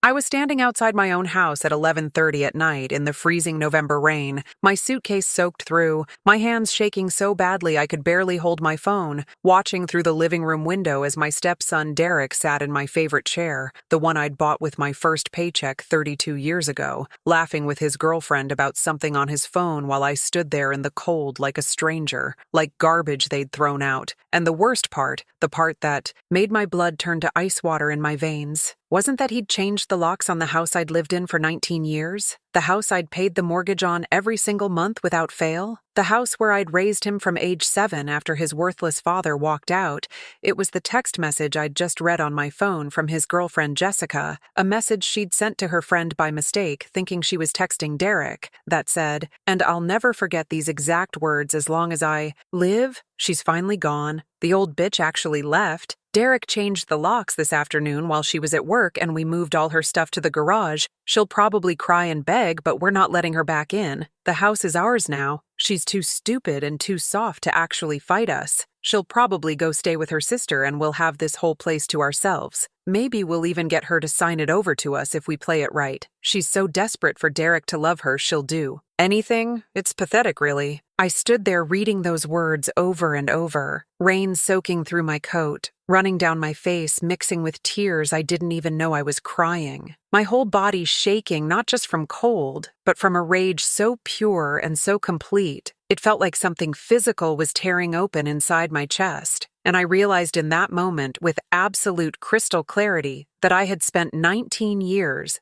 I was standing outside my own house at 11:30 at night in the freezing November rain, my suitcase soaked through, my hands shaking so badly I could barely hold my phone, watching through the living room window as my stepson Derek sat in my favorite chair, the one I'd bought with my first paycheck 32 years ago, laughing with his girlfriend about something on his phone while I stood there in the cold like a stranger, like garbage they'd thrown out. And the worst part, the part that made my blood turn to ice water in my veins, wasn't that he'd changed the locks on the house I'd lived in for 19 years? The house I'd paid the mortgage on every single month without fail? The house where I'd raised him from age 7 after his worthless father walked out. It was the text message I'd just read on my phone from his girlfriend Jessica, a message she'd sent to her friend by mistake, thinking she was texting Derek, that said, "And I'll never forget these exact words as long as I live. She's finally gone. The old bitch actually left. Derek changed the locks this afternoon while she was at work and we moved all her stuff to the garage. She'll probably cry and beg, but we're not letting her back in. The house is ours now. She's too stupid and too soft to actually fight us. She'll probably go stay with her sister and we'll have this whole place to ourselves. Maybe we'll even get her to sign it over to us if we play it right. She's so desperate for Derek to love her, she'll do anything. It's pathetic, really." I stood there reading those words over and over, rain soaking through my coat, running down my face, mixing with tears I didn't even know I was crying. My whole body shaking not just from cold, but from a rage so pure and so complete. It felt like something physical was tearing open inside my chest. And I realized in that moment, with absolute crystal clarity, that I had spent 19 years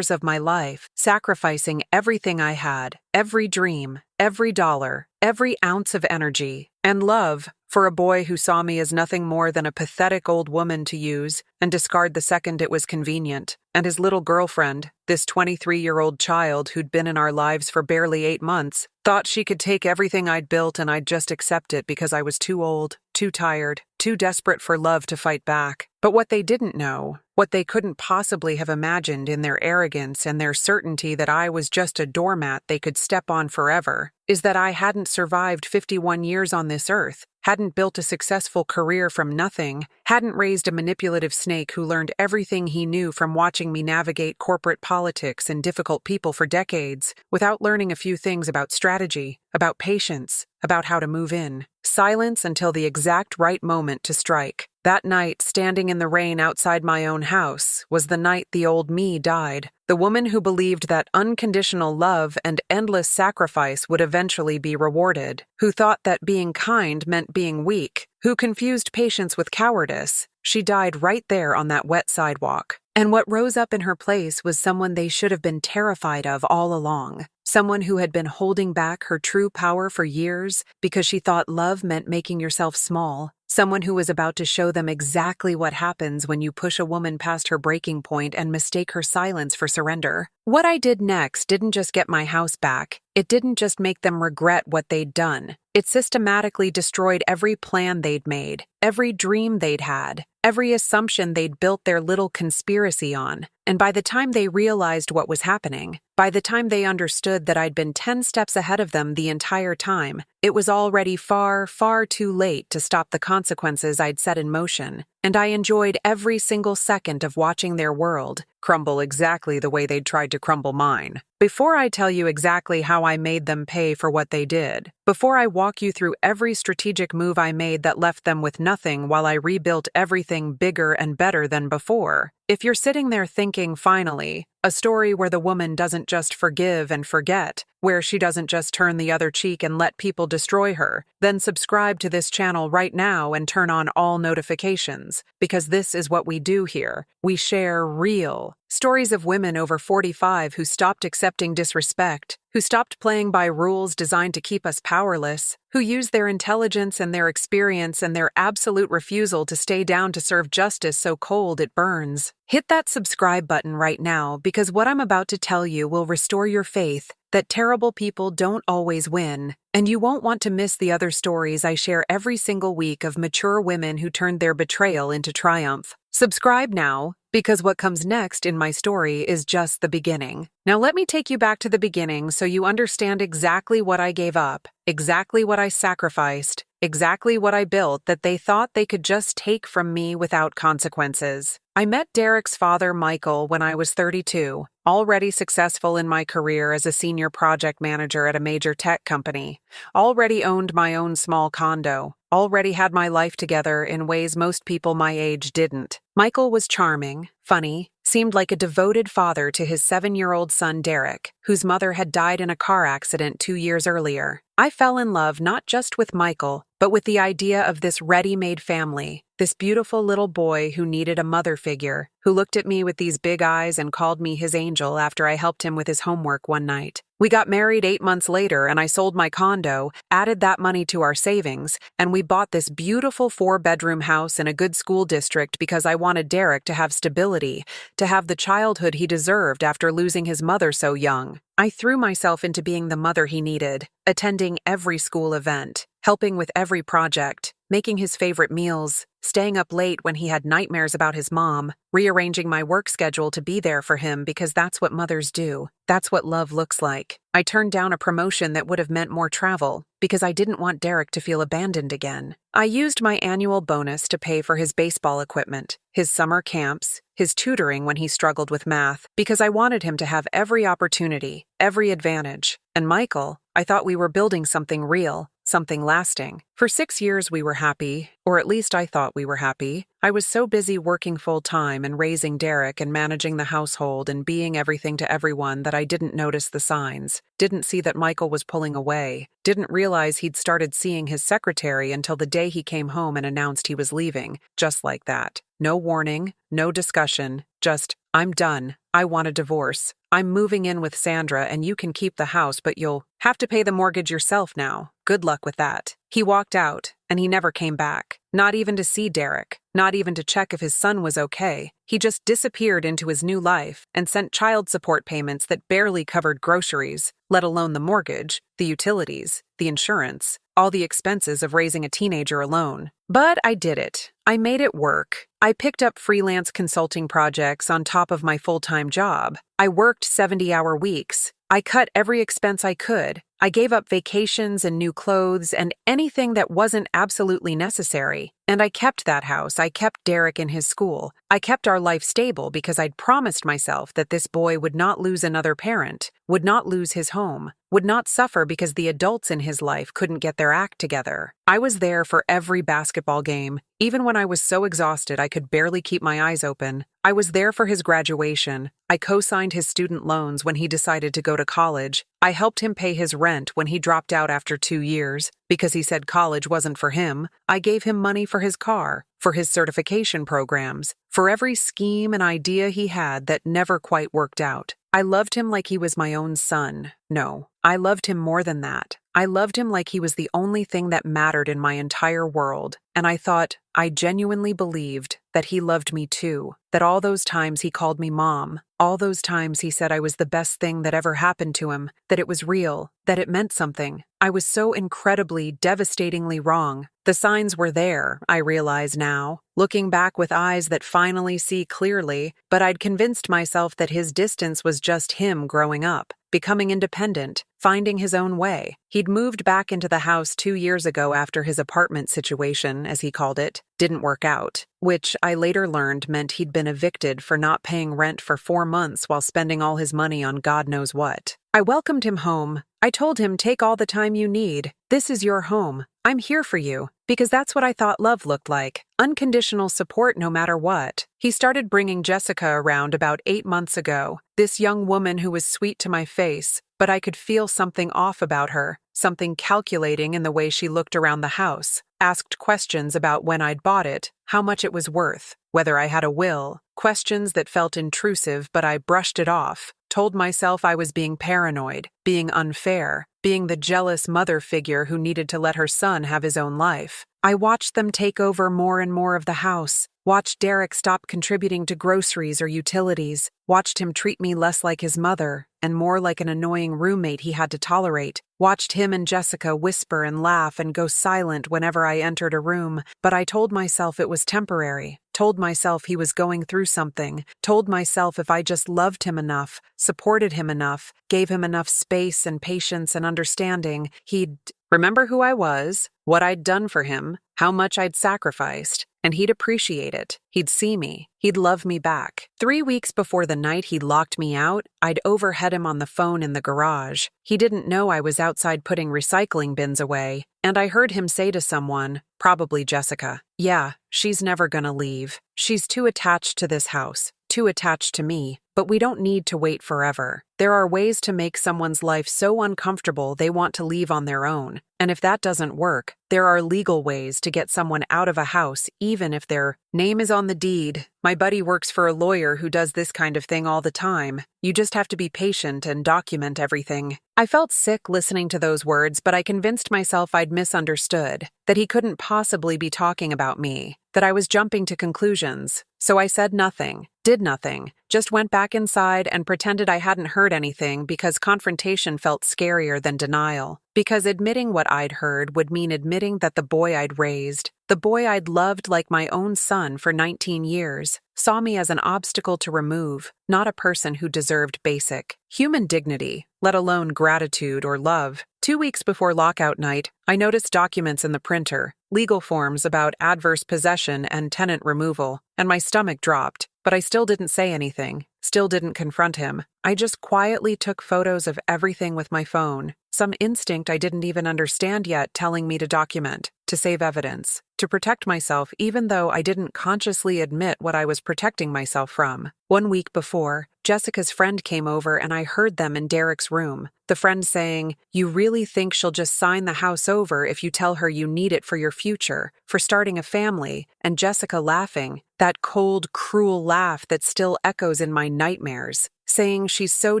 of my life, sacrificing everything I had, every dream, every dollar, every ounce of energy, and love, for a boy who saw me as nothing more than a pathetic old woman to use and discard the second it was convenient, and his little girlfriend, this 23-year-old child who'd been in our lives for barely 8 months, thought she could take everything I'd built and I'd just accept it because I was too old, too tired, too desperate for love to fight back. But what they didn't know, what they couldn't possibly have imagined in their arrogance and their certainty that I was just a doormat they could step on forever, is that I hadn't survived 51 years on this earth, hadn't built a successful career from nothing, hadn't raised a manipulative snake who learned everything he knew from watching me navigate corporate politics and difficult people for decades, without learning a few things about strategy, about patience, about how to move in. Silence until the exact right moment to strike. That night, standing in the rain outside my own house, was the night the old me died. The woman who believed that unconditional love and endless sacrifice would eventually be rewarded, who thought that being kind meant being weak, who confused patience with cowardice. She died right there on that wet sidewalk. And what rose up in her place was someone they should have been terrified of all along. Someone who had been holding back her true power for years because she thought love meant making yourself small. Someone who was about to show them exactly what happens when you push a woman past her breaking point and mistake her silence for surrender. What I did next didn't just get my house back. It didn't just make them regret what they'd done. It systematically destroyed every plan they'd made, every dream they'd had, every assumption they'd built their little conspiracy on. And by the time they realized what was happening, by the time they understood that I'd been 10 steps ahead of them the entire time, it was already far, far too late to stop the consequences I'd set in motion. And I enjoyed every single second of watching their world crumble exactly the way they'd tried to crumble mine. Before I tell you exactly how I made them pay for what they did, before I walk you through every strategic move I made that left them with nothing while I rebuilt everything bigger and better than before, if you're sitting there thinking, finally, a story where the woman doesn't just forgive and forget, where she doesn't just turn the other cheek and let people destroy her, then subscribe to this channel right now and turn on all notifications, because this is what we do here. We share real stories of women over 45 who stopped accepting disrespect, who stopped playing by rules designed to keep us powerless, who used their intelligence and their experience and their absolute refusal to stay down to serve justice so cold it burns. Hit that subscribe button right now, because what I'm about to tell you will restore your faith that terrible people don't always win, and you won't want to miss the other stories I share every single week of mature women who turned their betrayal into triumph. Subscribe now, because what comes next in my story is just the beginning. Now let me take you back to the beginning so you understand exactly what I gave up, exactly what I sacrificed, exactly what I built that they thought they could just take from me without consequences. I met Derek's father, Michael, when I was 32, already successful in my career as a senior project manager at a major tech company, already owned my own small condo, already had my life together in ways most people my age didn't. Michael was charming, funny, seemed like a devoted father to his 7-year-old son Derek, whose mother had died in a car accident 2 years earlier. I fell in love not just with Michael, but with the idea of this ready-made family, this beautiful little boy who needed a mother figure, who looked at me with these big eyes and called me his angel after I helped him with his homework one night. We got married 8 months later and I sold my condo, added that money to our savings, and we bought this beautiful 4-bedroom house in a good school district because I wanted Derek to have stability, to have the childhood he deserved after losing his mother so young. I threw myself into being the mother he needed, attending every school event, helping with every project, making his favorite meals, staying up late when he had nightmares about his mom, rearranging my work schedule to be there for him because that's what mothers do. That's what love looks like. I turned down a promotion that would have meant more travel because I didn't want Derek to feel abandoned again. I used my annual bonus to pay for his baseball equipment, his summer camps, his tutoring when he struggled with math, because I wanted him to have every opportunity, every advantage. And Michael, I thought we were building something real, something lasting. For 6 years we were happy, or at least I thought we were happy. I was so busy working full-time and raising Derek and managing the household and being everything to everyone that I didn't notice the signs, didn't see that Michael was pulling away, didn't realize he'd started seeing his secretary until the day he came home and announced he was leaving, just like that. No warning, no discussion, just, I'm done. I want a divorce. I'm moving in with Sandra and you can keep the house, but you'll have to pay the mortgage yourself now. Good luck with that. He walked out, and he never came back. Not even to see Derek, not even to check if his son was okay. He just disappeared into his new life and sent child support payments that barely covered groceries, let alone the mortgage, the utilities, the insurance, all the expenses of raising a teenager alone. But I did it. I made it work. I picked up freelance consulting projects on top of my full-time job. I worked 70-hour weeks. I cut every expense I could. I gave up vacations and new clothes and anything that wasn't absolutely necessary. And I kept that house. I kept Derek in his school. I kept our life stable because I'd promised myself that this boy would not lose another parent, would not lose his home, would not suffer because the adults in his life couldn't get their act together. I was there for every basketball game, even when I was so exhausted I could barely keep my eyes open. I was there for his graduation. I co-signed his student loans when he decided to go to college. I helped him pay his rent when he dropped out after 2 years. Because he said college wasn't for him, I gave him money for his car, for his certification programs, for every scheme and idea he had that never quite worked out. I loved him like he was my own son. No, I loved him more than that. I loved him like he was the only thing that mattered in my entire world. And I thought, I genuinely believed that he loved me too, that all those times he called me mom, all those times he said I was the best thing that ever happened to him, that it was real, that it meant something. I was so incredibly, devastatingly wrong. The signs were there, I realize now, looking back with eyes that finally see clearly, but I'd convinced myself that his distance was just him growing up, becoming independent, finding his own way. He'd moved back into the house 2 years ago after his apartment situation, as he called it, didn't work out, which I later learned meant he'd been evicted for not paying rent for 4 months while spending all his money on God knows what. I welcomed him home. I told him, take all the time you need. This is your home. I'm here for you. Because that's what I thought love looked like. Unconditional support no matter what. He started bringing Jessica around about 8 months ago. This young woman who was sweet to my face, but I could feel something off about her, something calculating in the way she looked around the house, asked questions about when I'd bought it, how much it was worth, whether I had a will, questions that felt intrusive but I brushed it off, told myself I was being paranoid, being unfair, being the jealous mother figure who needed to let her son have his own life. I watched them take over more and more of the house, watched Derek stop contributing to groceries or utilities, watched him treat me less like his mother and more like an annoying roommate he had to tolerate, watched him and Jessica whisper and laugh and go silent whenever I entered a room, but I told myself it was temporary, told myself he was going through something, told myself if I just loved him enough, supported him enough, gave him enough space and patience and understanding, he'd remember who I was, what I'd done for him, how much I'd sacrificed, and he'd appreciate it. He'd see me. He'd love me back. 3 weeks before the night he locked me out, I'd overheard him on the phone in the garage. He didn't know I was outside putting recycling bins away, and I heard him say to someone, probably Jessica, "Yeah, she's never gonna leave. She's too attached to this house, too attached to me, but we don't need to wait forever. There are ways to make someone's life so uncomfortable they want to leave on their own. And if that doesn't work, there are legal ways to get someone out of a house even if their name is on the deed. My buddy works for a lawyer who does this kind of thing all the time. You just have to be patient and document everything." I felt sick listening to those words, but I convinced myself I'd misunderstood, that he couldn't possibly be talking about me, that I was jumping to conclusions. So I said nothing, did nothing, just went back inside and pretended I hadn't heard anything because confrontation felt scarier than denial. Because admitting what I'd heard would mean admitting that the boy I'd raised, the boy I'd loved like my own son for 19 years, saw me as an obstacle to remove, not a person who deserved basic human dignity, let alone gratitude or love. 2 weeks before lockout night, I noticed documents in the printer, legal forms about adverse possession and tenant removal, and my stomach dropped. But I still didn't say anything, still didn't confront him. I just quietly took photos of everything with my phone, some instinct I didn't even understand yet telling me to document, to save evidence, to protect myself even though I didn't consciously admit what I was protecting myself from. 1 week before, Jessica's friend came over and I heard them in Derek's room. The friend saying, "You really think she'll just sign the house over if you tell her you need it for your future, for starting a family?" And Jessica laughing, that cold, cruel laugh that still echoes in my nightmares, saying she's so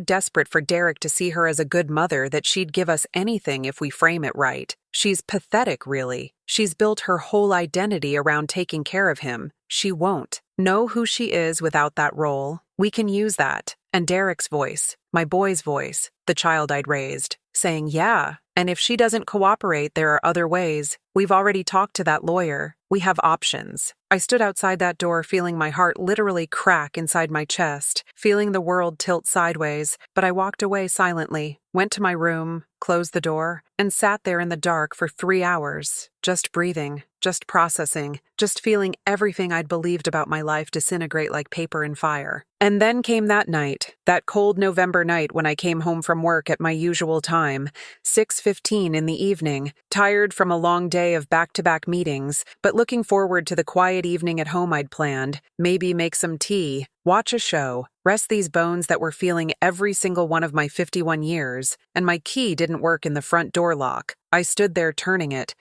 desperate for Derek to see her as a good mother that she'd give us anything if we frame it right. She's pathetic, really. She's built her whole identity around taking care of him. She won't know who she is without that role. We can use that. And Derek's voice, my boy's voice, the child I'd raised, saying, "Yeah, and if she doesn't cooperate, there are other ways. We've already talked to that lawyer. We have options." I stood outside that door feeling my heart literally crack inside my chest, feeling the world tilt sideways, but I walked away silently, went to my room, closed the door, and sat there in the dark for 3 hours, just breathing, just processing, just feeling everything I'd believed about my life disintegrate like paper in fire. And then came that night, that cold November night when I came home from work at my usual time, 6:15 in the evening, tired from a long day of back-to-back meetings, but looking forward to the quiet evening at home I'd planned, maybe make some tea, watch a show, rest these bones that were feeling every single one of my 51 years, and my key didn't work in the front door lock. I stood there turning it,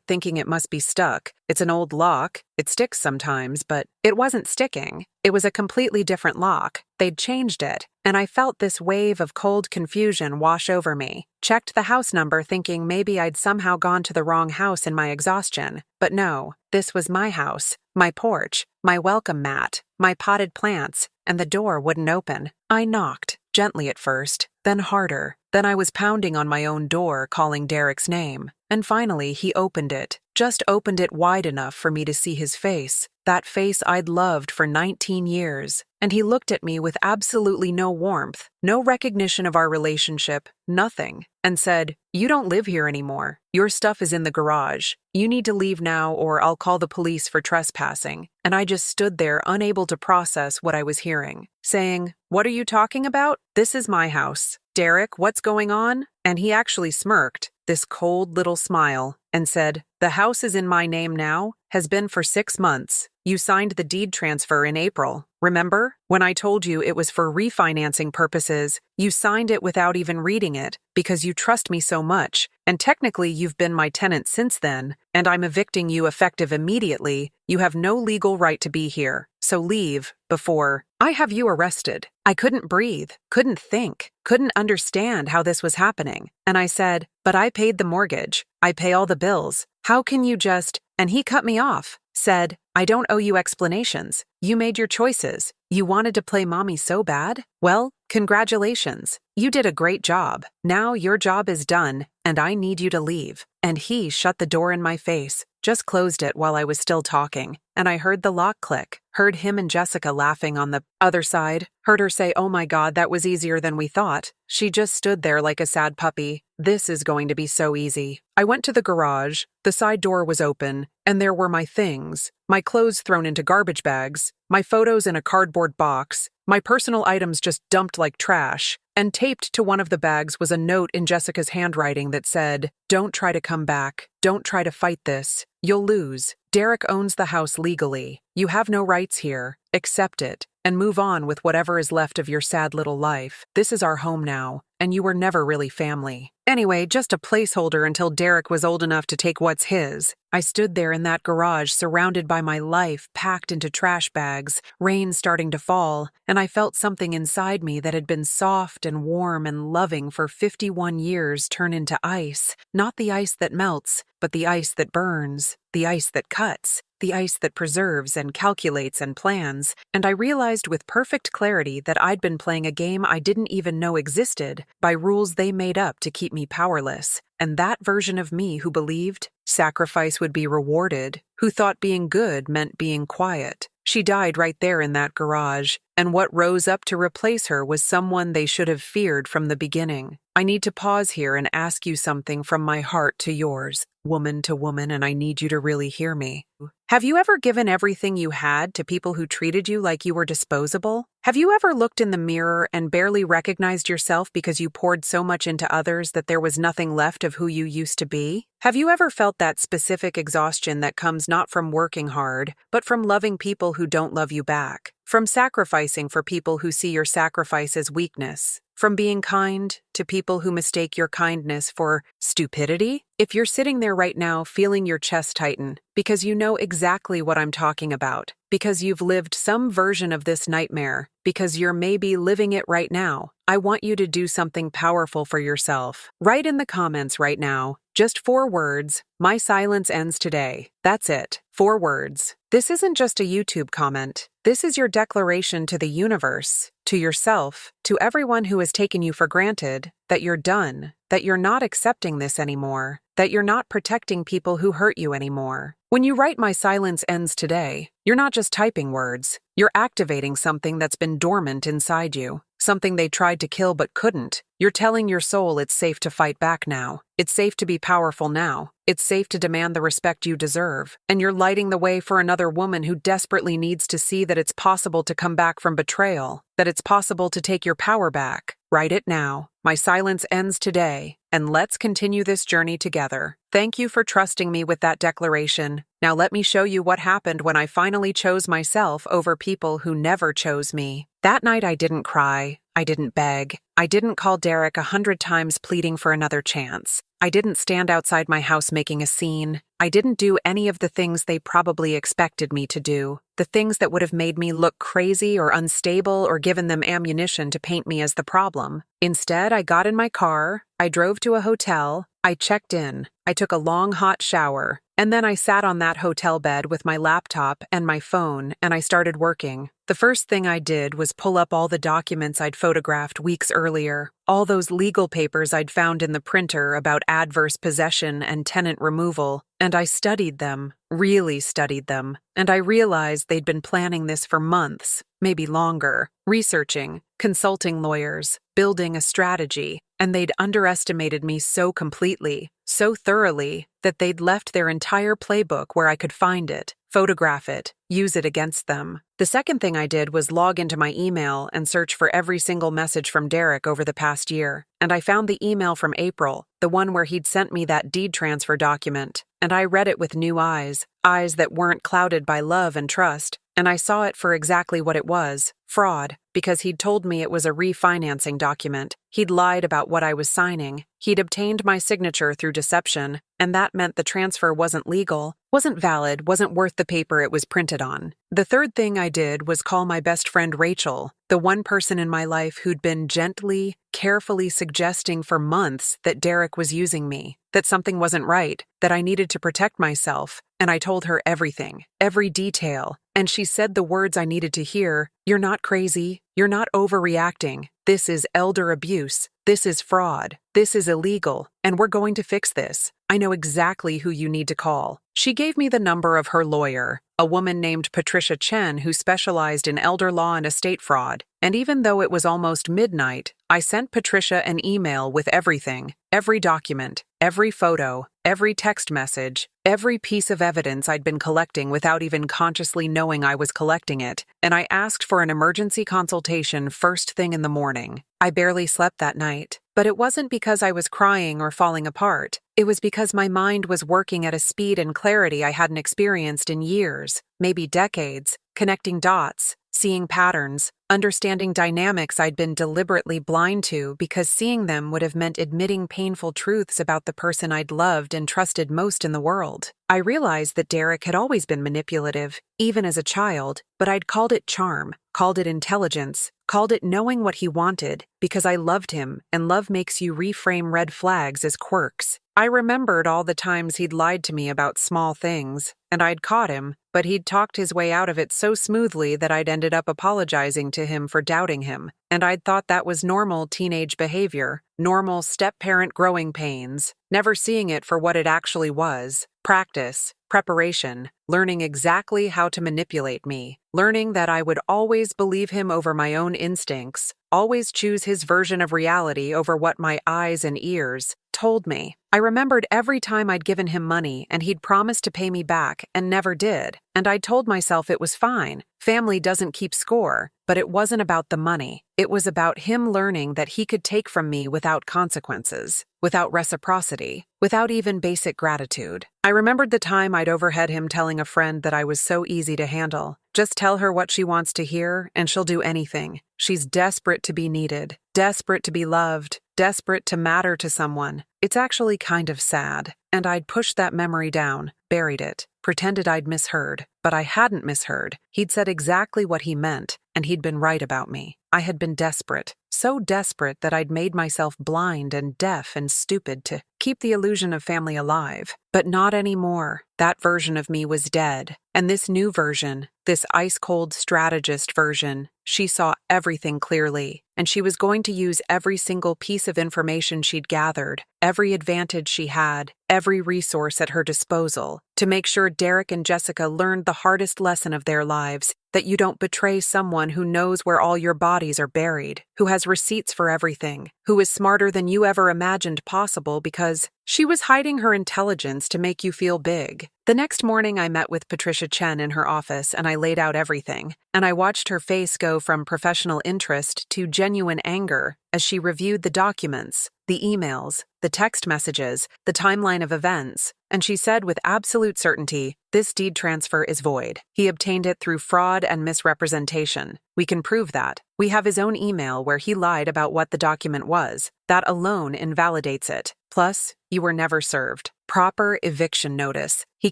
thinking it must be stuck. It's an old lock. It sticks sometimes, but it wasn't sticking. It was a completely different lock. They'd changed it, and I felt this wave of cold confusion wash over me. Checked the house number thinking maybe I'd somehow gone to the wrong house in my exhaustion. But no, this was my house, my porch, my welcome mat, my potted plants, and the door wouldn't open. I knocked, gently at first, then harder. Then I was pounding on my own door, calling Derek's name. And finally, he opened it, just opened it wide enough for me to see his face, that face I'd loved for 19 years. And he looked at me with absolutely no warmth, no recognition of our relationship, nothing, and said, "You don't live here anymore. Your stuff is in the garage. You need to leave now or I'll call the police for trespassing." And I just stood there unable to process what I was hearing, saying, "What are you talking about? This is my house. Derek, what's going on?" And he actually smirked, this cold little smile, and said, "The house is in my name now, has been for 6 months. You signed the deed transfer in April. Remember? When I told you it was for refinancing purposes, you signed it without even reading it because you trust me so much, and technically you've been my tenant since then, and I'm evicting you effective immediately. You have no legal right to be here, so leave before I have you arrested." I couldn't breathe, couldn't think, couldn't understand how this was happening. And I said, "But I paid the mortgage. I pay all the bills. How can you just..." And he cut me off, said, "I don't owe you explanations. You made your choices. You wanted to play mommy so bad? Well, congratulations. You did a great job. Now your job is done, and I need you to leave." And he shut the door in my face, just closed it while I was still talking, and I heard the lock click, heard him and Jessica laughing on the other side, heard her say, "Oh my God, that was easier than we thought." She just stood there like a sad puppy. This is going to be so easy. I went to the garage, the side door was open, and there were my things, my clothes thrown into garbage bags, my photos in a cardboard box, my personal items just dumped like trash, and taped to one of the bags was a note in Jessica's handwriting that said, "Don't try to come back. Don't try to fight this. You'll lose. Derek owns the house legally. You have no rights here. Accept it, and move on with whatever is left of your sad little life. This is our home now, and you were never really family." Anyway, just a placeholder until Derek was old enough to take what's his. I stood there in that garage surrounded by my life packed into trash bags, rain starting to fall, and I felt something inside me that had been soft and warm and loving for 51 years turn into ice. Not the ice that melts, but the ice that burns, the ice that cuts, the ice that preserves and calculates and plans, and I realized with perfect clarity that I'd been playing a game I didn't even know existed by rules they made up to keep me powerless. And that version of me who believed sacrifice would be rewarded, who thought being good meant being quiet, she died right there in that garage, and what rose up to replace her was someone they should have feared from the beginning. I need to pause here and ask you something from my heart to yours, woman to woman, and I need you to really hear me. Have you ever given everything you had to people who treated you like you were disposable? Have you ever looked in the mirror and barely recognized yourself because you poured so much into others that there was nothing left of who you used to be? Have you ever felt that specific exhaustion that comes not from working hard, but from loving people who don't love you back? From sacrificing for people who see your sacrifice as weakness? From being kind to people who mistake your kindness for stupidity? If you're sitting there right now feeling your chest tighten because you know exactly what I'm talking about, because you've lived some version of this nightmare, because you're maybe living it right now, I want you to do something powerful for yourself. Write in the comments right now, just 4 words, "My silence ends today." That's it. 4 words. This isn't just a YouTube comment. This is your declaration to the universe, to yourself, to everyone who has taken you for granted, that you're done, that you're not accepting this anymore, that you're not protecting people who hurt you anymore. When you write "My silence ends today," you're not just typing words. You're activating something that's been dormant inside you, something they tried to kill but couldn't. You're telling your soul it's safe to fight back now. It's safe to be powerful now. It's safe to demand the respect you deserve. And you're lighting the way for another woman who desperately needs to see that it's possible to come back from betrayal, that it's possible to take your power back. Write it now. My silence ends today, and let's continue this journey together. Thank you for trusting me with that declaration. Now let me show you what happened when I finally chose myself over people who never chose me. That night I didn't cry. I didn't beg. I didn't call Derek 100 times pleading for another chance. I didn't stand outside my house making a scene. I didn't do any of the things they probably expected me to do, the things that would have made me look crazy or unstable or given them ammunition to paint me as the problem. Instead, I got in my car, I drove to a hotel, I checked in, I took a long hot shower, and then I sat on that hotel bed with my laptop and my phone, and I started working. The first thing I did was pull up all the documents I'd photographed weeks earlier, all those legal papers I'd found in the printer about adverse possession and tenant removal, and I studied them, really studied them, and I realized they'd been planning this for months, maybe longer, researching, consulting lawyers, building a strategy, and they'd underestimated me so completely, so thoroughly, that they'd left their entire playbook where I could find it, photograph it, use it against them. The second thing I did was log into my email and search for every single message from Derek over the past year, and I found the email from April, the one where he'd sent me that deed transfer document, and I read it with new eyes that weren't clouded by love and trust, and I saw it for exactly what it was, fraud, because he'd told me it was a refinancing document. He'd lied about what I was signing. He'd obtained my signature through deception, and that meant the transfer wasn't legal, wasn't valid, wasn't worth the paper it was printed on. The third thing I did was call my best friend Rachel, The one person in my life who'd been gently, carefully suggesting for months that Derek was using me, that something wasn't right, that I needed to protect myself. And I told her everything, every detail. And she said the words I needed to hear. You're not crazy. You're not overreacting. This is elder abuse. This is fraud. This is illegal. And we're going to fix this. I know exactly who you need to call. She gave me the number of her lawyer, a woman named Patricia Chen who specialized in elder law and estate fraud. And even though it was almost midnight, I sent Patricia an email with everything, every document, every photo, every text message, every piece of evidence I'd been collecting without even consciously knowing I was collecting it, and I asked for an emergency consultation first thing in the morning. I barely slept that night, but it wasn't because I was crying or falling apart. It was because my mind was working at a speed and clarity I hadn't experienced in years, maybe decades, connecting dots, seeing patterns, understanding dynamics I'd been deliberately blind to because seeing them would have meant admitting painful truths about the person I'd loved and trusted most in the world. I realized that Derek had always been manipulative, even as a child, but I'd called it charm, called it intelligence, called it knowing what he wanted, because I loved him, and love makes you reframe red flags as quirks. I remembered all the times he'd lied to me about small things, and I'd caught him, but he'd talked his way out of it so smoothly that I'd ended up apologizing to him for doubting him, and I'd thought that was normal teenage behavior, normal step-parent growing pains, never seeing it for what it actually was. Practice, preparation, learning exactly how to manipulate me, learning that I would always believe him over my own instincts, always choose his version of reality over what my eyes and ears told me. I remembered every time I'd given him money and he'd promised to pay me back and never did, and I told myself it was fine. Family doesn't keep score, but it wasn't about the money. It was about him learning that he could take from me without consequences, without reciprocity, without even basic gratitude. I remembered the time I'd overheard him telling a friend that I was so easy to handle. Just tell her what she wants to hear, and she'll do anything. She's desperate to be needed, desperate to be loved, desperate to matter to someone. It's actually kind of sad. And I'd pushed that memory down, buried it, pretended I'd misheard. But I hadn't misheard. He'd said exactly what he meant, and he'd been right about me. I had been desperate, so desperate that I'd made myself blind and deaf and stupid to keep the illusion of family alive. But not anymore. That version of me was dead. And this new version, this ice-cold strategist version, she saw everything clearly, and she was going to use every single piece of information she'd gathered, every advantage she had, every resource at her disposal, to make sure Derek and Jessica learned the hardest lesson of their lives, that you don't betray someone who knows where all your bodies are buried, who has receipts for everything, who is smarter than you ever imagined possible because she was hiding her intelligence to make you feel big. The next morning I met with Patricia Chen in her office and I laid out everything, and I watched her face go from professional interest to genuine anger as she reviewed the documents, the emails, the text messages, the timeline of events, and she said with absolute certainty, "This deed transfer is void. He obtained it through fraud and misrepresentation. We can prove that. We have his own email where he lied about what the document was. That alone invalidates it. Plus, you were never served. Proper eviction notice. He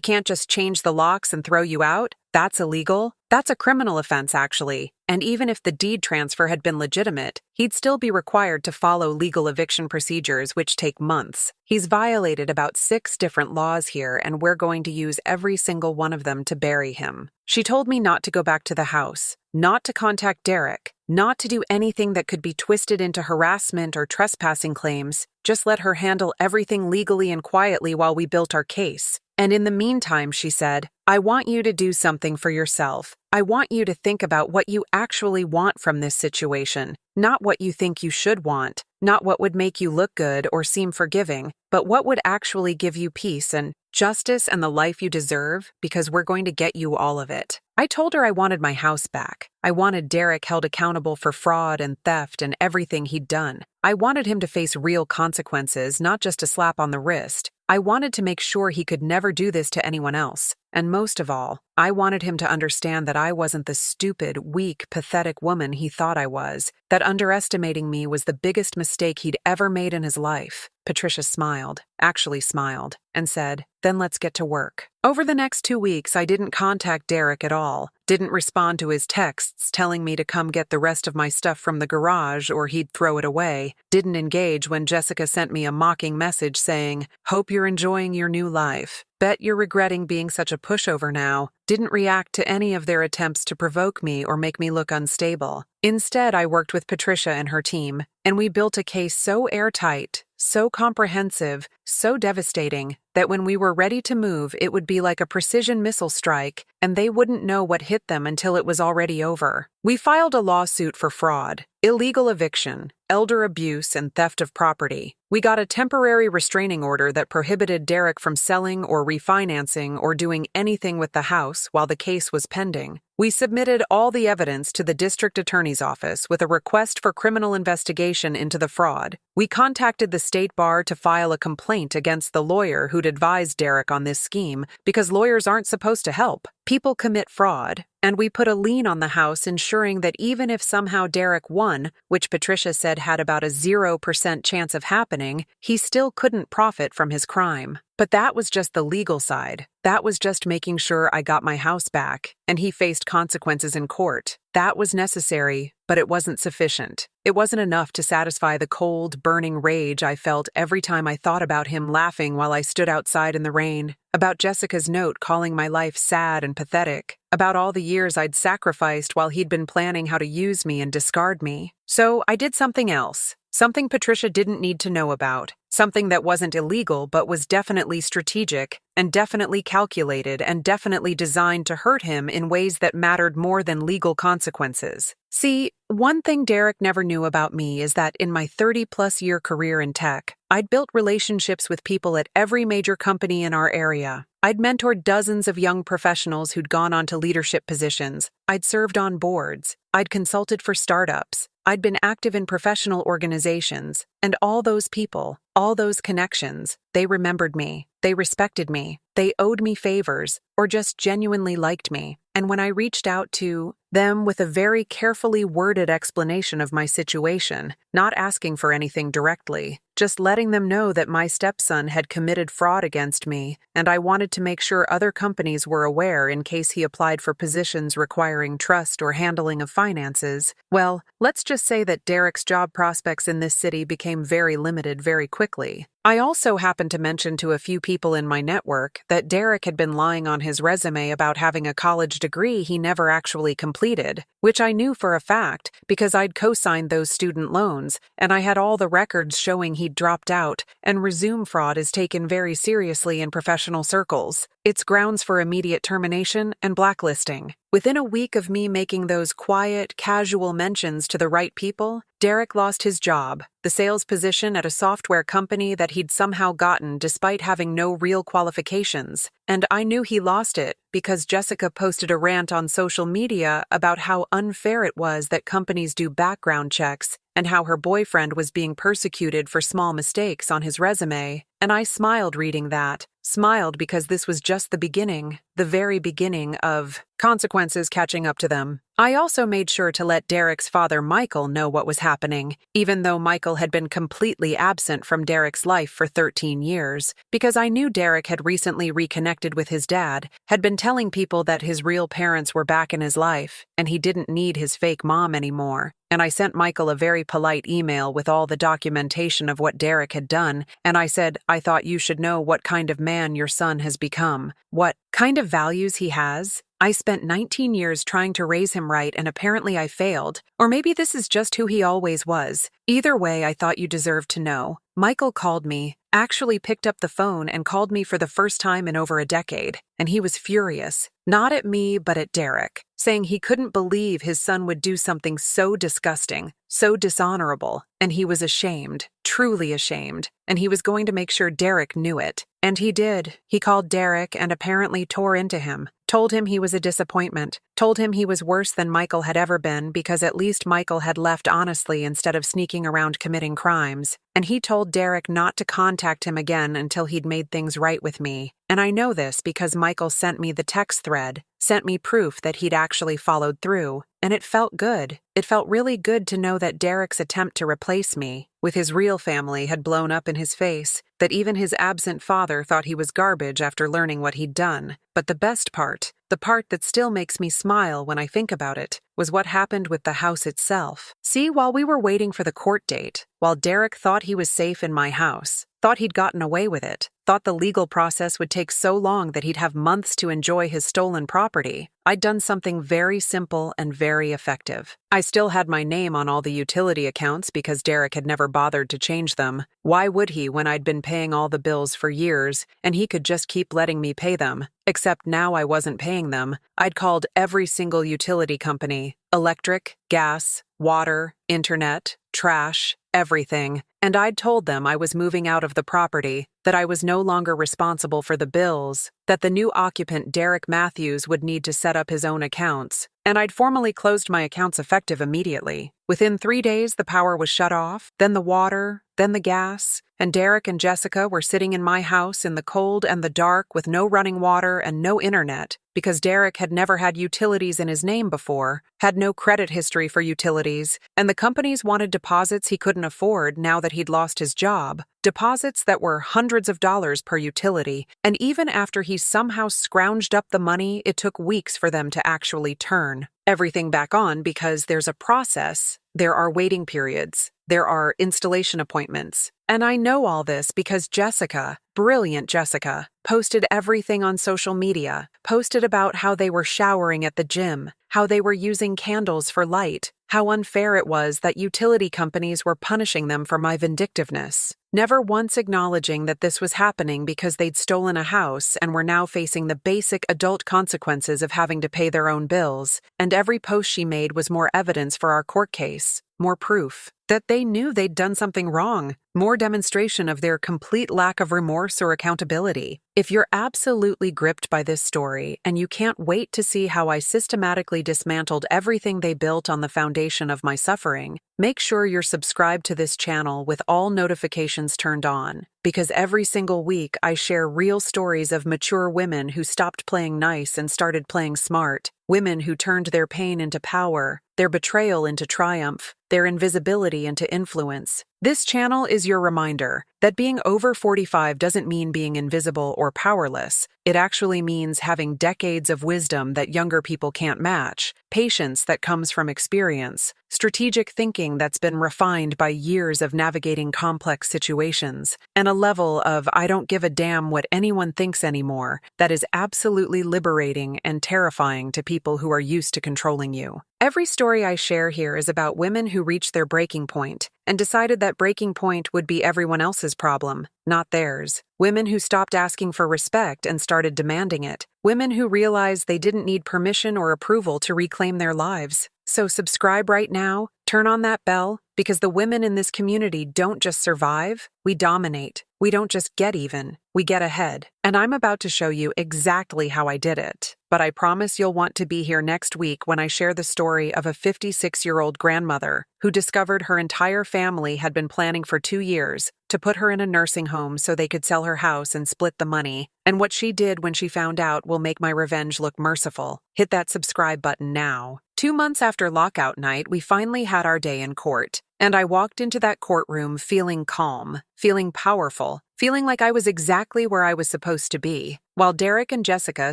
can't just change the locks and throw you out. That's illegal. That's a criminal offense, actually. And even if the deed transfer had been legitimate, he'd still be required to follow legal eviction procedures, which take months. He's violated about 6 different laws here, and we're going to use every single one of them to bury him." She told me not to go back to the house, not to contact Derek, not to do anything that could be twisted into harassment or trespassing claims. Just let her handle everything legally and quietly while we built our case. And in the meantime, she said, "I want you to do something for yourself. I want you to think about what you actually want from this situation, not what you think you should want, not what would make you look good or seem forgiving, but what would actually give you peace and justice and the life you deserve, because we're going to get you all of it." I told her I wanted my house back. I wanted Derek held accountable for fraud and theft and everything he'd done. I wanted him to face real consequences, not just a slap on the wrist. I wanted to make sure he could never do this to anyone else. And most of all, I wanted him to understand that I wasn't the stupid, weak, pathetic woman he thought I was, that underestimating me was the biggest mistake he'd ever made in his life. Patricia smiled, actually smiled, and said, "Then let's get to work." Over the next 2 weeks, I didn't contact Derek at all, didn't respond to his texts telling me to come get the rest of my stuff from the garage or he'd throw it away, didn't engage when Jessica sent me a mocking message saying, "Hope you're enjoying your new life. Bet you're regretting being such a pushover now." Didn't react to any of their attempts to provoke me or make me look unstable. Instead, I worked with Patricia and her team, and we built a case so airtight, so comprehensive, so devastating, that when we were ready to move, it would be like a precision missile strike, and they wouldn't know what hit them until it was already over. We filed a lawsuit for fraud, illegal eviction, elder abuse, and theft of property. We got a temporary restraining order that prohibited Derek from selling or refinancing or doing anything with the house while the case was pending. We submitted all the evidence to the district attorney's office with a request for criminal investigation into the fraud. We contacted the state bar to file a complaint against the lawyer who'd advised Derek on this scheme because lawyers aren't supposed to help. People commit fraud, and we put a lien on the house ensuring that even if somehow Derek won, which Patricia said had about a 0% chance of happening, he still couldn't profit from his crime. But that was just the legal side. That was just making sure I got my house back, and he faced consequences in court. That was necessary, but it wasn't sufficient. It wasn't enough to satisfy the cold, burning rage I felt every time I thought about him laughing while I stood outside in the rain, about Jessica's note calling my life sad and pathetic, about all the years I'd sacrificed while he'd been planning how to use me and discard me. So I did something else. Something Patricia didn't need to know about. Something that wasn't illegal but was definitely strategic and definitely calculated and definitely designed to hurt him in ways that mattered more than legal consequences. See, one thing Derek never knew about me is that in my 30-plus year career in tech, I'd built relationships with people at every major company in our area. I'd mentored dozens of young professionals who'd gone on to leadership positions. I'd served on boards. I'd consulted for startups. I'd been active in professional organizations. And all those people, all those connections, they remembered me. They respected me. They owed me favors, or just genuinely liked me. And when I reached out to them with a very carefully worded explanation of my situation, not asking for anything directly, just letting them know that my stepson had committed fraud against me, and I wanted to make sure other companies were aware in case he applied for positions requiring trust or handling of finances, well, let's just say that Derek's job prospects in this city became very limited very quickly. I also happened to mention to a few people in my network that Derek had been lying on his resume about having a college degree he never actually completed, which I knew for a fact because I'd co-signed those student loans, and I had all the records showing he'd dropped out, and resume fraud is taken very seriously in professional circles. It's grounds for immediate termination and blacklisting. Within a week of me making those quiet, casual mentions to the right people, Derek lost his job, the sales position at a software company that he'd somehow gotten despite having no real qualifications. And I knew he lost it because Jessica posted a rant on social media about how unfair it was that companies do background checks and how her boyfriend was being persecuted for small mistakes on his resume. And I smiled reading that. Smiled because this was just the beginning, the very beginning of consequences catching up to them. I also made sure to let Derek's father Michael know what was happening, even though Michael had been completely absent from Derek's life for 13 years, because I knew Derek had recently reconnected with his dad, had been telling people that his real parents were back in his life, and he didn't need his fake mom anymore. And I sent Michael a very polite email with all the documentation of what Derek had done, and I said, I thought you should know what kind of man your son has become, what kind of values he has. I spent 19 years trying to raise him right, and apparently I failed. Or maybe this is just who he always was. Either way, I thought you deserved to know. Michael called me, actually picked up the phone and called me for the first time in over a decade, and he was furious. Not at me, but at Derek, saying he couldn't believe his son would do something so disgusting, so dishonorable, and he was ashamed, truly ashamed, and he was going to make sure Derek knew it. And he did. He called Derek and apparently tore into him, told him he was a disappointment, told him he was worse than Michael had ever been because at least Michael had left honestly instead of sneaking around committing crimes, and he told Derek not to contact him again until he'd made things right with me. And I know this because Michael sent me the text thread, sent me proof that he'd actually followed through, and it felt good. It felt really good to know that Derek's attempt to replace me with his real family had blown up in his face, that even his absent father thought he was garbage after learning what he'd done. But the best part, the part that still makes me smile when I think about it, was what happened with the house itself. See, while we were waiting for the court date, while Derek thought he was safe in my house, thought he'd gotten away with it, thought the legal process would take so long that he'd have months to enjoy his stolen property, I'd done something very simple and very effective. I still had my name on all the utility accounts because Derek had never bothered to change them. Why would he when I'd been paying all the bills for years and he could just keep letting me pay them? Except now I wasn't paying them. I'd called every single utility company, electric, gas, water, internet, trash, everything, and I'd told them I was moving out of the property, that I was no longer responsible for the bills, that the new occupant Derek Matthews would need to set up his own accounts, and I'd formally closed my accounts effective immediately. Within 3 days, the power was shut off, then the water, then the gas, and Derek and Jessica were sitting in my house in the cold and the dark with no running water and no internet, because Derek had never had utilities in his name before, had no credit history for utilities, and the companies wanted deposits he couldn't afford now that he'd lost his job, deposits that were hundreds of dollars per utility, and even after he somehow scrounged up the money, it took weeks for them to actually turn everything back on because there's a process, there are waiting periods, there are installation appointments. And I know all this because Jessica, brilliant Jessica, posted everything on social media, posted about how they were showering at the gym, how they were using candles for light, how unfair it was that utility companies were punishing them for my vindictiveness, never once acknowledging that this was happening because they'd stolen a house and were now facing the basic adult consequences of having to pay their own bills, and every post she made was more evidence for our court case, more proof that they knew they'd done something wrong, more demonstration of their complete lack of remorse or accountability. If you're absolutely gripped by this story and you can't wait to see how I systematically dismantled everything they built on the foundation of my suffering, make sure you're subscribed to this channel with all notifications turned on, because every single week I share real stories of mature women who stopped playing nice and started playing smart, women who turned their pain into power, their betrayal into triumph, their invisibility into influence. This channel is your reminder that being over 45 doesn't mean being invisible or powerless. It actually means having decades of wisdom that younger people can't match, patience that comes from experience, strategic thinking that's been refined by years of navigating complex situations, and a level of I don't give a damn what anyone thinks anymore that is absolutely liberating and terrifying to people who are used to controlling you. Every story I share here is about women who reached their breaking point and decided that breaking point would be everyone else's problem, not theirs. Women who stopped asking for respect and started demanding it. Women who realized they didn't need permission or approval to reclaim their lives. So subscribe right now, turn on that bell, because the women in this community don't just survive, we dominate. We don't just get even, we get ahead. And I'm about to show you exactly how I did it. But I promise you'll want to be here next week when I share the story of a 56-year-old grandmother who discovered her entire family had been planning for 2 years to put her in a nursing home so they could sell her house and split the money. And what she did when she found out will make my revenge look merciful. Hit that subscribe button now. 2 months after lockout night, we finally had our day in court. And I walked into that courtroom feeling calm, feeling powerful, feeling like I was exactly where I was supposed to be, while Derek and Jessica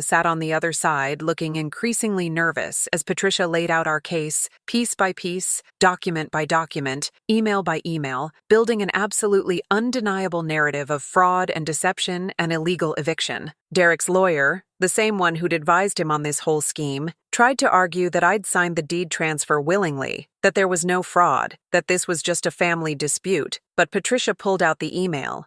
sat on the other side looking increasingly nervous as Patricia laid out our case, piece by piece, document by document, email by email, building an absolutely undeniable narrative of fraud and deception and illegal eviction. Derek's lawyer, the same one who'd advised him on this whole scheme, tried to argue that I'd signed the deed transfer willingly, that there was no fraud, that this was just a family dispute, but Patricia pulled out the email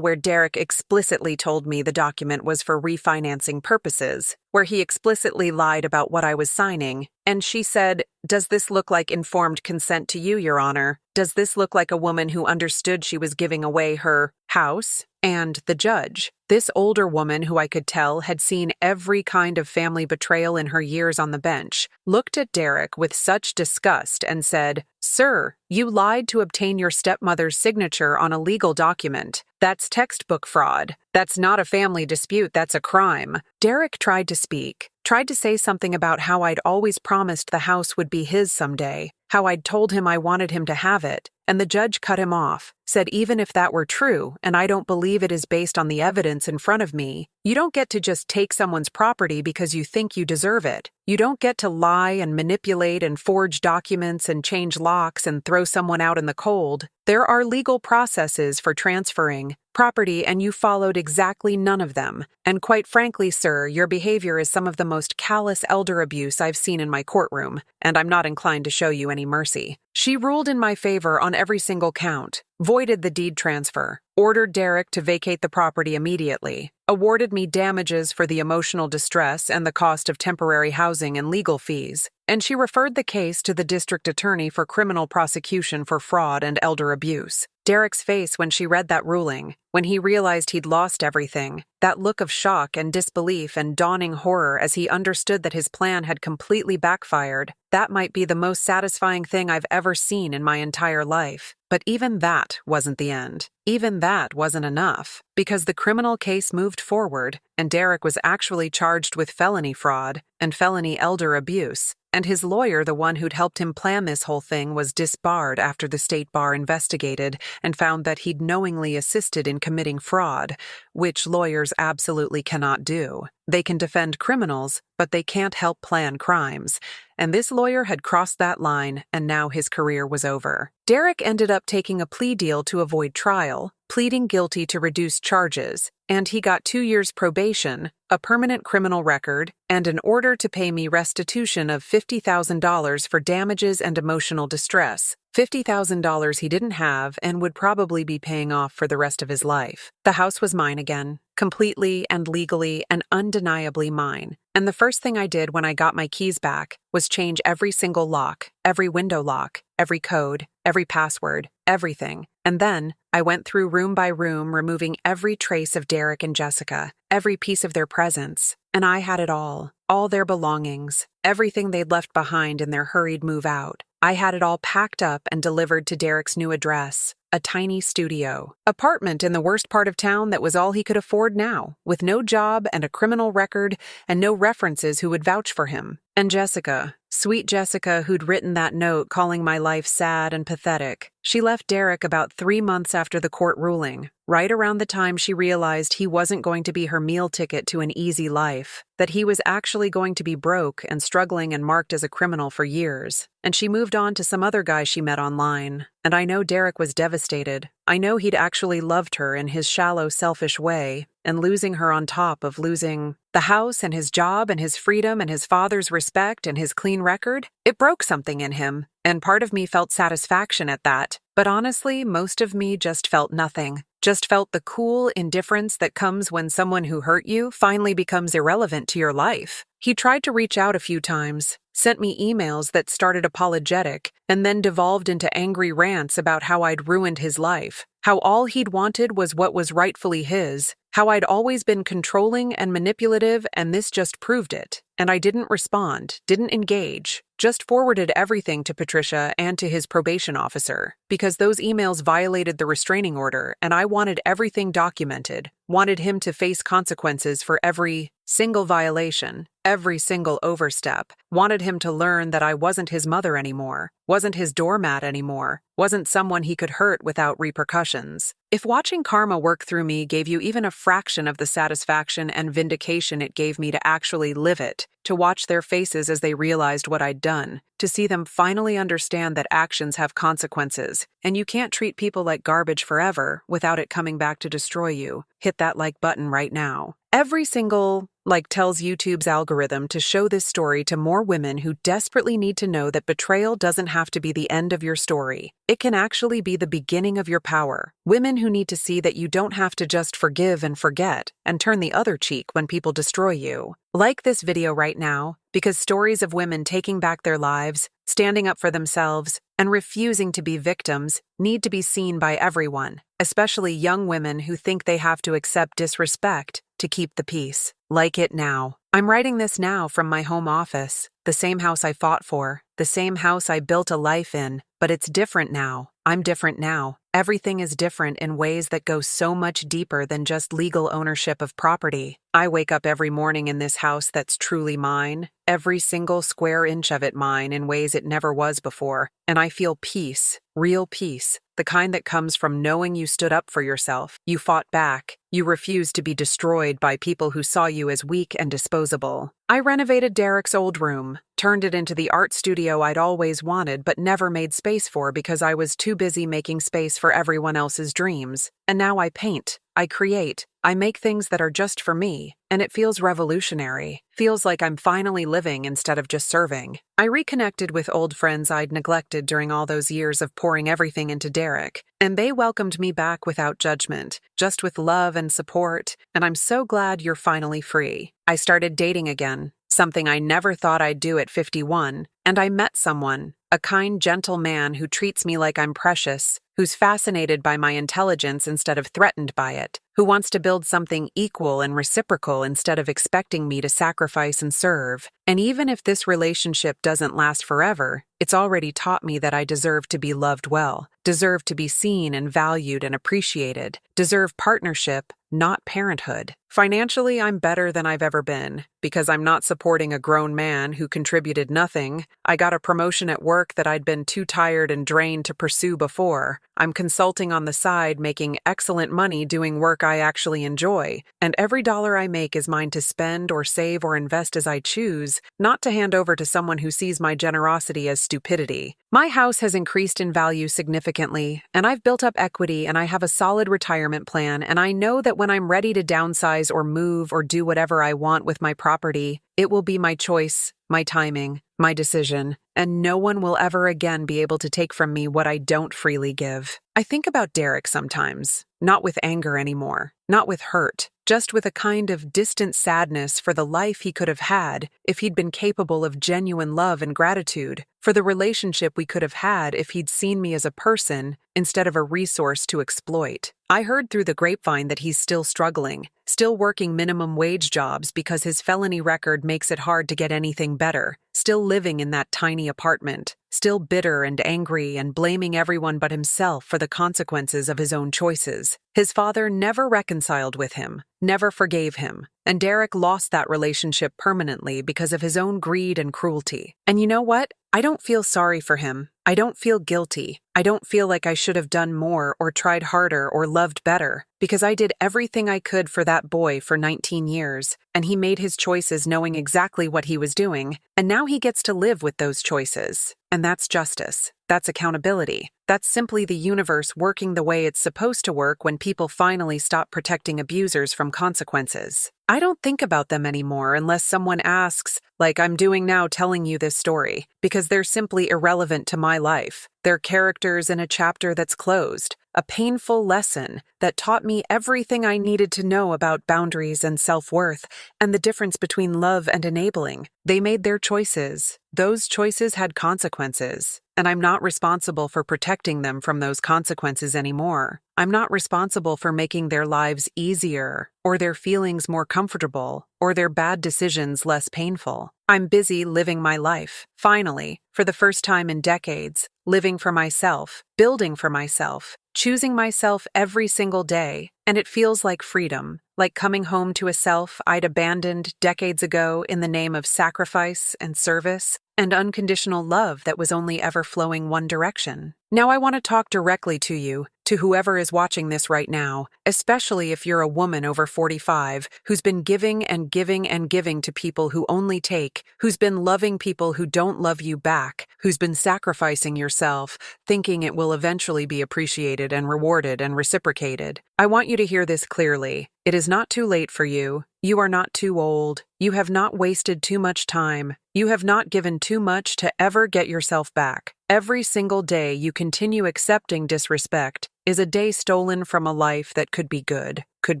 where Derek explicitly told me the document was for refinancing purposes, where he explicitly lied about what I was signing, And she said, "Does this look like informed consent to you, Your Honor? Does this look like a woman who understood she was giving away her house?" And the judge, this older woman who I could tell had seen every kind of family betrayal in her years on the bench, looked at Derek with such disgust and said, "Sir, you lied to obtain your stepmother's signature on a legal document. That's textbook fraud. That's not a family dispute, that's a crime." Derek tried to speak, tried to say something about how I'd always promised the house would be his someday, how I'd told him I wanted him to have it, and the judge cut him off, said even if that were true, and I don't believe it is based on the evidence in front of me, you don't get to just take someone's property because you think you deserve it. You don't get to lie and manipulate and forge documents and change locks and throw someone out in the cold. There are legal processes for transferring property, and you followed exactly none of them. And quite frankly, sir, your behavior is some of the most callous elder abuse I've seen in my courtroom, and I'm not inclined to show you any mercy. She ruled in my favor on every single count, voided the deed transfer, ordered Derek to vacate the property immediately, awarded me damages for the emotional distress and the cost of temporary housing and legal fees, and she referred the case to the district attorney for criminal prosecution for fraud and elder abuse. Derek's face when she read that ruling, when he realized he'd lost everything, that look of shock and disbelief and dawning horror as he understood that his plan had completely backfired, that might be the most satisfying thing I've ever seen in my entire life. But even that wasn't the end. Even that wasn't enough, because the criminal case moved forward, and Derek was actually charged with felony fraud and felony elder abuse, and his lawyer, the one who'd helped him plan this whole thing, was disbarred after the state bar investigated and found that he'd knowingly assisted in committing fraud, which lawyers absolutely cannot do. They can defend criminals, but they can't help plan crimes. And this lawyer had crossed that line, and now his career was over. Derek ended up taking a plea deal to avoid trial, pleading guilty to reduced charges, and he got 2 years probation, a permanent criminal record, and an order to pay me restitution of $50,000 for damages and emotional distress. $50,000 he didn't have and would probably be paying off for the rest of his life. The house was mine again, completely and legally and undeniably mine. And the first thing I did when I got my keys back was change every single lock, every window lock, every code, every password, everything. And then I went through room by room, removing every trace of Derek and Jessica, every piece of their presence. And I had it all their belongings, everything they'd left behind in their hurried move out. I had it all packed up and delivered to Derek's new address, a tiny studio, apartment in the worst part of town that was all he could afford now, with no job and a criminal record and no references who would vouch for him. And Jessica, sweet Jessica, who'd written that note calling my life sad and pathetic, she left Derek about 3 months after the court ruling, right around the time she realized he wasn't going to be her meal ticket to an easy life, that he was actually going to be broke and struggling and marked as a criminal for years. And she moved on to some other guy she met online. And I know Derek was devastated. I know he'd actually loved her in his shallow, selfish way, and losing her on top of losing the house and his job and his freedom and his father's respect and his clean record, it broke something in him. And part of me felt satisfaction at that. But honestly, most of me just felt nothing. Just felt the cool indifference that comes when someone who hurt you finally becomes irrelevant to your life. He tried to reach out a few times, sent me emails that started apologetic and then devolved into angry rants about how I'd ruined his life, how all he'd wanted was what was rightfully his, how I'd always been controlling and manipulative, and this just proved it. And I didn't respond, didn't engage, just forwarded everything to Patricia and to his probation officer, because those emails violated the restraining order, and I wanted everything documented, wanted him to face consequences for every single violation, every single overstep, wanted him to learn that I wasn't his mother anymore, wasn't his doormat anymore, wasn't someone he could hurt without repercussions. If watching karma work through me gave you even a fraction of the satisfaction and vindication it gave me to actually live it, to watch their faces as they realized what I'd done, to see them finally understand that actions have consequences, and you can't treat people like garbage forever without it coming back to destroy you, hit that like button right now. Every single like tells YouTube's algorithm to show this story to more women who desperately need to know that betrayal doesn't have to be the end of your story. It can actually be the beginning of your power. Women who need to see that you don't have to just forgive and forget and turn the other cheek when people destroy you. Like this video right now, because stories of women taking back their lives, standing up for themselves, and refusing to be victims need to be seen by everyone, especially young women who think they have to accept disrespect to keep the peace. Like it now. I'm writing this now from my home office, the same house I fought for, the same house I built a life in, but it's different now. I'm different now. Everything is different in ways that go so much deeper than just legal ownership of property. I wake up every morning in this house that's truly mine, every single square inch of it mine in ways it never was before, and I feel peace, real peace, the kind that comes from knowing you stood up for yourself, you fought back, you refused to be destroyed by people who saw you as weak and disposable. I renovated Derek's old room, turned it into the art studio I'd always wanted but never made space for because I was too busy making space for everyone else's dreams. And now I paint, I create, I make things that are just for me, and it feels revolutionary. Feels like I'm finally living instead of just serving. I reconnected with old friends I'd neglected during all those years of pouring everything into Derek, and they welcomed me back without judgment, just with love and support, and I'm so glad you're finally free. I started dating again, something I never thought I'd do at 51, and I met someone, a kind, gentle man who treats me like I'm precious, who's fascinated by my intelligence instead of threatened by it, who wants to build something equal and reciprocal instead of expecting me to sacrifice and serve. And even if this relationship doesn't last forever, it's already taught me that I deserve to be loved well, deserve to be seen and valued and appreciated, deserve partnership, not parenthood. Financially, I'm better than I've ever been, because I'm not supporting a grown man who contributed nothing. I got a promotion at work that I'd been too tired and drained to pursue before. I'm consulting on the side, making excellent money doing work I actually enjoy, and every dollar I make is mine to spend or save or invest as I choose, not to hand over to someone who sees my generosity as stupidity. My house has increased in value significantly, and I've built up equity, and I have a solid retirement plan, and I know that when I'm ready to downsize or move or do whatever I want with my property, it will be my choice, my timing, my decision, and no one will ever again be able to take from me what I don't freely give. I think about Derek sometimes, not with anger anymore, not with hurt, just with a kind of distant sadness for the life he could have had if he'd been capable of genuine love and gratitude, for the relationship we could have had if he'd seen me as a person instead of a resource to exploit. I heard through the grapevine that he's still struggling, still working minimum wage jobs because his felony record makes it hard to get anything better, still living in that tiny apartment, still bitter and angry and blaming everyone but himself for the consequences of his own choices. His father never reconciled with him, never forgave him, and Derek lost that relationship permanently because of his own greed and cruelty. And you know what? I don't feel sorry for him. I don't feel guilty. I don't feel like I should have done more or tried harder or loved better, because I did everything I could for that boy for 19 years, and he made his choices knowing exactly what he was doing, and now he gets to live with those choices. And that's justice. That's accountability. That's simply the universe working the way it's supposed to work when people finally stop protecting abusers from consequences. I don't think about them anymore unless someone asks, like I'm doing now telling you this story, because they're simply irrelevant to my life. They're characters in a chapter that's closed, a painful lesson that taught me everything I needed to know about boundaries and self-worth and the difference between love and enabling. They made their choices. Those choices had consequences, and I'm not responsible for protecting them from those consequences anymore. I'm not responsible for making their lives easier, or their feelings more comfortable, or their bad decisions less painful. I'm busy living my life, finally, for the first time in decades, living for myself, building for myself, choosing myself every single day, and it feels like freedom, like coming home to a self I'd abandoned decades ago in the name of sacrifice and service and unconditional love that was only ever flowing one direction. Now I want to talk directly to you, to whoever is watching this right now, especially if you're a woman over 45 who's been giving and giving and giving to people who only take, who's been loving people who don't love you back, who's been sacrificing yourself, thinking it will eventually be appreciated and rewarded and reciprocated. I want you to hear this clearly. It is not too late for you. You are not too old. You have not wasted too much time. You have not given too much to ever get yourself back. Every single day you continue accepting disrespect is a day stolen from a life that could be good, could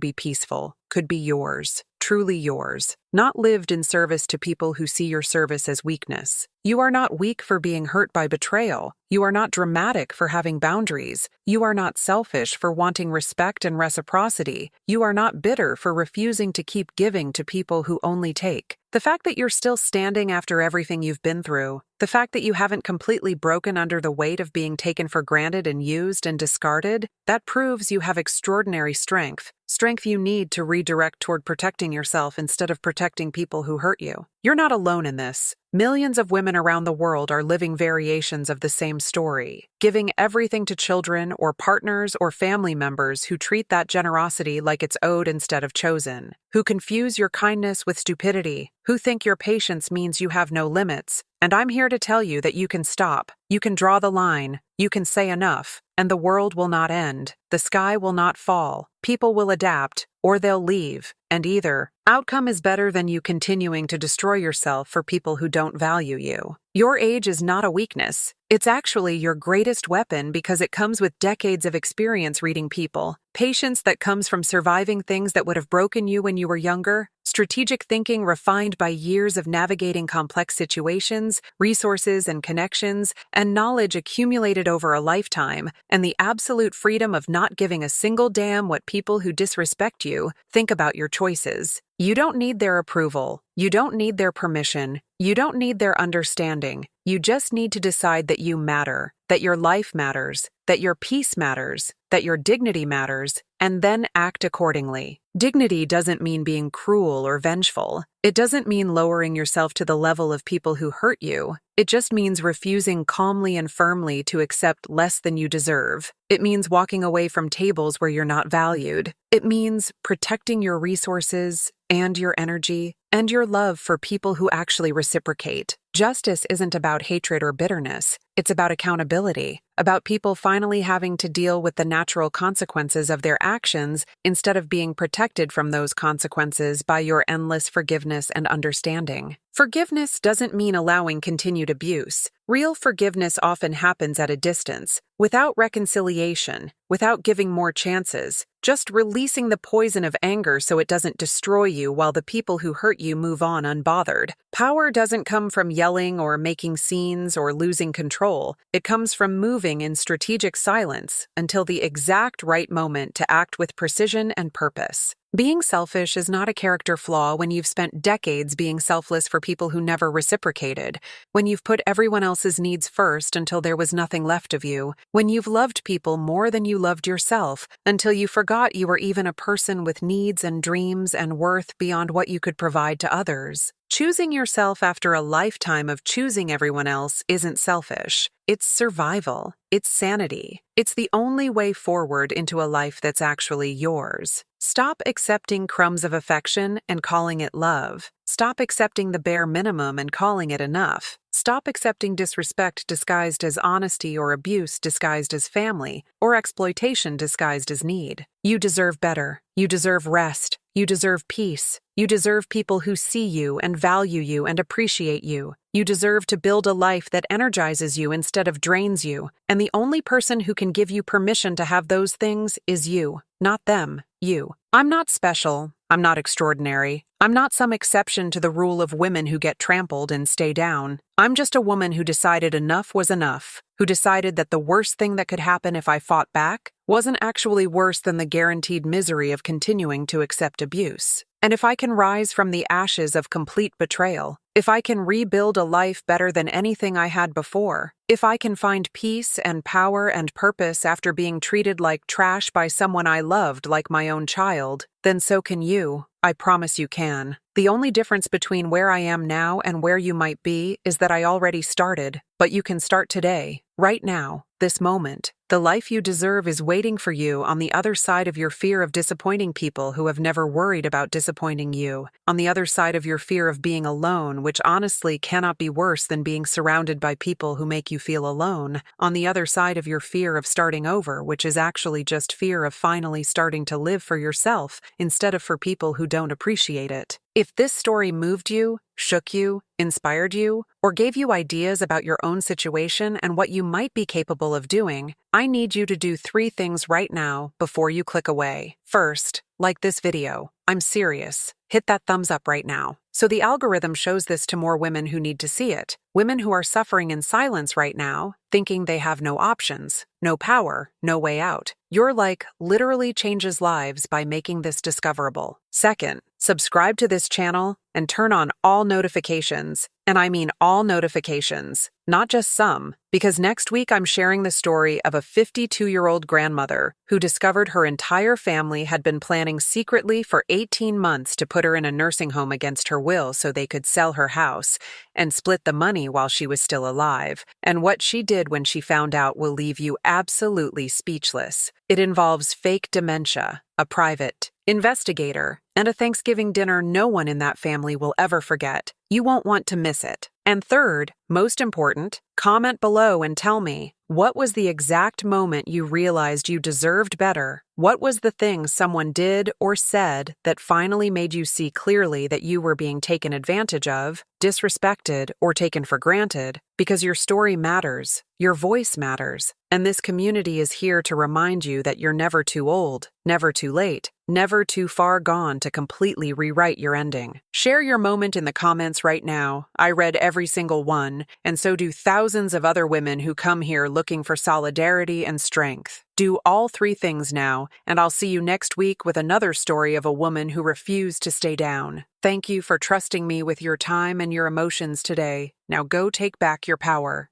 be peaceful, could be yours, truly yours, not lived in service to people who see your service as weakness. You are not weak for being hurt by betrayal. You are not dramatic for having boundaries. You are not selfish for wanting respect and reciprocity. You are not bitter for refusing to keep giving to people who only take. The fact that you're still standing after everything you've been through, the fact that you haven't completely broken under the weight of being taken for granted and used and discarded, that proves you have extraordinary strength. Strength you need to redirect toward protecting yourself instead of protecting people who hurt you. You're not alone in this. Millions of women around the world are living variations of the same story, giving everything to children or partners or family members who treat that generosity like it's owed instead of chosen, who confuse your kindness with stupidity, who think your patience means you have no limits. And I'm here to tell you that you can stop, you can draw the line, you can say enough, and the world will not end. The sky will not fall. People will adapt, or they'll leave, and either outcome is better than you continuing to destroy yourself for people who don't value you. Your age is not a weakness. It's actually your greatest weapon because it comes with decades of experience reading people, patience that comes from surviving things that would have broken you when you were younger, strategic thinking refined by years of navigating complex situations, resources and connections, and knowledge accumulated over a lifetime, and the absolute freedom of not giving a single damn what people who disrespect you think about your choices. You don't need their approval. You don't need their permission. You don't need their understanding. You just need to decide that you matter, that your life matters, that your peace matters, that your dignity matters, and then act accordingly. Dignity doesn't mean being cruel or vengeful. It doesn't mean lowering yourself to the level of people who hurt you. It just means refusing calmly and firmly to accept less than you deserve. It means walking away from tables where you're not valued. It means protecting your resources and your energy and your love for people who actually reciprocate. Justice isn't about hatred or bitterness. It's about accountability, about people finally having to deal with the natural consequences of their actions instead of being protected from those consequences by your endless forgiveness and understanding. Forgiveness doesn't mean allowing continued abuse. Real forgiveness often happens at a distance, without reconciliation, without giving more chances, just releasing the poison of anger so it doesn't destroy you while the people who hurt you move on unbothered. Power doesn't come from yelling or making scenes or losing control. It comes from moving in strategic silence until the exact right moment to act with precision and purpose. Being selfish is not a character flaw when you've spent decades being selfless for people who never reciprocated, when you've put everyone else's needs first until there was nothing left of you, when you've loved people more than you loved yourself until you forgot you were even a person with needs and dreams and worth beyond what you could provide to others. Choosing yourself after a lifetime of choosing everyone else isn't selfish. It's survival. It's sanity. It's the only way forward into a life that's actually yours. Stop accepting crumbs of affection and calling it love. Stop accepting the bare minimum and calling it enough. Stop accepting disrespect disguised as honesty or abuse disguised as family, or exploitation disguised as need. You deserve better. You deserve rest. You deserve peace. You deserve people who see you and value you and appreciate you. You deserve to build a life that energizes you instead of drains you. And the only person who can give you permission to have those things is you, not them, you. I'm not special. I'm not extraordinary. I'm not some exception to the rule of women who get trampled and stay down. I'm just a woman who decided enough was enough, who decided that the worst thing that could happen if I fought back wasn't actually worse than the guaranteed misery of continuing to accept abuse. And if I can rise from the ashes of complete betrayal, if I can rebuild a life better than anything I had before, if I can find peace and power and purpose after being treated like trash by someone I loved like my own child, then so can you. I promise you can. The only difference between where I am now and where you might be is that I already started, but you can start today, right now. this moment. The life you deserve is waiting for you on the other side of your fear of disappointing people who have never worried about disappointing you, on the other side of your fear of being alone, which honestly cannot be worse than being surrounded by people who make you feel alone, on the other side of your fear of starting over, which is actually just fear of finally starting to live for yourself instead of for people who don't appreciate it. If this story moved you, shook you, inspired you, or gave you ideas about your own situation and what you might be capable of doing, I need you to do 3 things right now before you click away. First, like this video. I'm serious. Hit that thumbs up right now, so the algorithm shows this to more women who need to see it. Women who are suffering in silence right now, thinking they have no options, no power, no way out. Your like literally changes lives by making this discoverable. Second, subscribe to this channel and turn on all notifications. And I mean all notifications, not just some, because next week I'm sharing the story of a 52-year-old grandmother who discovered her entire family had been planning secretly for 18 months to put her in a nursing home against her will so they could sell her house and split the money while she was still alive. And what she did when she found out will leave you absolutely speechless. It involves fake dementia, a private investigator, and a Thanksgiving dinner no one in that family will ever forget. You won't want to miss it. And third, most important, comment below and tell me, what was the exact moment you realized you deserved better? What was the thing someone did or said that finally made you see clearly that you were being taken advantage of, disrespected, or taken for granted? Because your story matters, your voice matters, and this community is here to remind you that you're never too old, never too late, never too far gone to completely rewrite your ending. Share your moment in the comments right now. I read every single one, and so do thousands of other women who come here looking for solidarity and strength. Do all 3 things now, and I'll see you next week with another story of a woman who refused to stay down. Thank you for trusting me with your time and your emotions today. Now go take back your power.